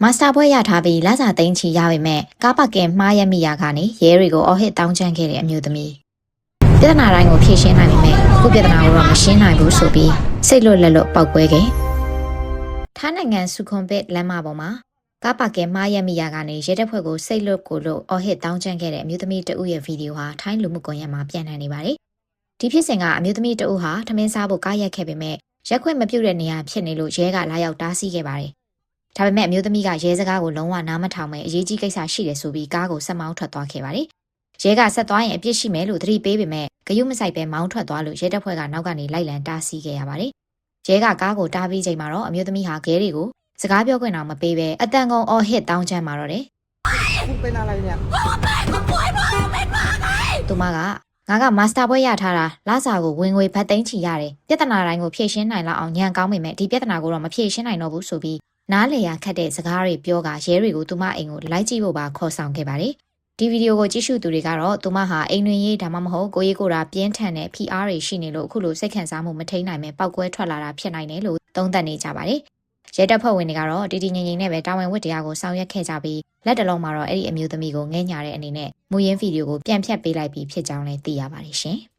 မာစတာဘွဲ့ရထားပြီးလစာသိန်းချီရပေမဲ့ကားပါကင်မှားရမိရာကနေရဲတွေကိုအော်ဟစ်တောင်းချမ်းခဲ့တဲ့အမျိုးသမီးပြဿနာတိုင်းကိုဖြေရှင်းနိုင်ပေမဲ့အခုပြဿနာကိုတော့မရှင်းနိုင်ဘူးဆိုပြီးစိတ်လွတ်လက်လွတ်ပောက်ကွဲခဲ့ထိုင်းနိုင်ငံစုခွန်ပစ်လမ်းမပေါ်မှာကားပါကင်မှားရမိရာကနေရဲတပ်ဖွဲ့ကိုစိတ်လွတ်ကိုလို့အော်ဟစ်တောင်းချမ်းခဲ့တဲ့အမျိုးသမီးတဦးရဲ့ဗီဒီယိုဟာထိုင်းလူမှုကွန်ရက်မှာပြန့်နှံ့နေပါတယ်ဒီဖြစ်စဉ်ကအမျိုးသမီးတဦးဟာထမင်းစားဖို့ကားရက်ခဲ့ပေမဲ့ရက်ခွင့်မပြုတဲ့နေရာဖြစ်နေလို့ရဲကလာရောက်တားဆီးခဲ့ပါတယ်ဒါပေမဲ့အမျိုးသမီးကရဲစကားကိုလုံးဝနားမထောင်ပဲအရေးကြီးကိစ္စရှိတယ်ဆိုပြီးကားကိုဆက်မောင်းထွက်သွားခဲ့ပါတယ်။ရဲကဆက်သွားရင်အပြစ်ရှိမယ်လို့သတိပေးပေမဲ့ဂယုမဆိုင်ပဲမောင်းထွက်သွားလို့ရဲတပ်ဖွဲ့ကနောက်ကနေလိုက်လံတားဆီးခဲ့ရပါတယ်။ရဲကကားကိုတားပြီးချိန်မှာတော့အမျိုးသမီးဟာဂဲတွေကိုစကားပြောခွင့်တော့မပေးပဲအတန်ကုန်အော်ဟစ်တောင်းချမ်းมาတော့တယ်။เป็นอะไรเนี่ย သူမကငါကမာစတာဘွဲ့ရထားတာလစာကိုဝင်ငွေဘတ်သိန်းချီရတယ်။ပြဿနာတိုင်းကိုဖြေရှင်းနိုင်လောက်အောင်ညံကောင်းပေမဲ့ဒီပြဿနာကိုတော့မဖြေရှင်းနိုင်တော့ဘူးဆိုပြီးနားလေရခတ်တဲ့စကားတွေပြောကရဲတွေကိုသူမအိမ်ကိုလိုက်ကြည့်ဖို့ပါခေါ်ဆောင်ခဲ့ပါတယ်။ဒီဗီဒီယိုကိုကြည့်ရှုသူတွေကတော့သူမဟာအိမ်တွင်ရေးဒါမှမဟုတ်ကိုရေးကိုတာပြင်းထန်တဲ့ PR တွေရှိနေလို့အခုလိုစိတ်ခံစားမှုမထိန်နိုင်ပဲပောက်ကွဲထွက်လာတာဖြစ်နိုင်တယ်လို့သုံးသပ်နေကြပါတယ်။ရဲတပ်ဖွဲ့ဝင်တွေကတော့တီတီငိမ့်ငိမ့်နဲ့ပဲတာဝန်ဝတ္တရားကိုဆောင်ရွက်ခဲ့ကြပြီးလက်တလုံးမှာတော့အဲ့ဒီအမျိုးသမီးကိုငဲ့ညာတဲ့အနေနဲ့မူရင်းဗီဒီယိုကိုပြန်ဖြတ်ပေးလိုက်ပြီးဖြစ်ကြောင်းလည်းသိရပါတယ်ရှင်။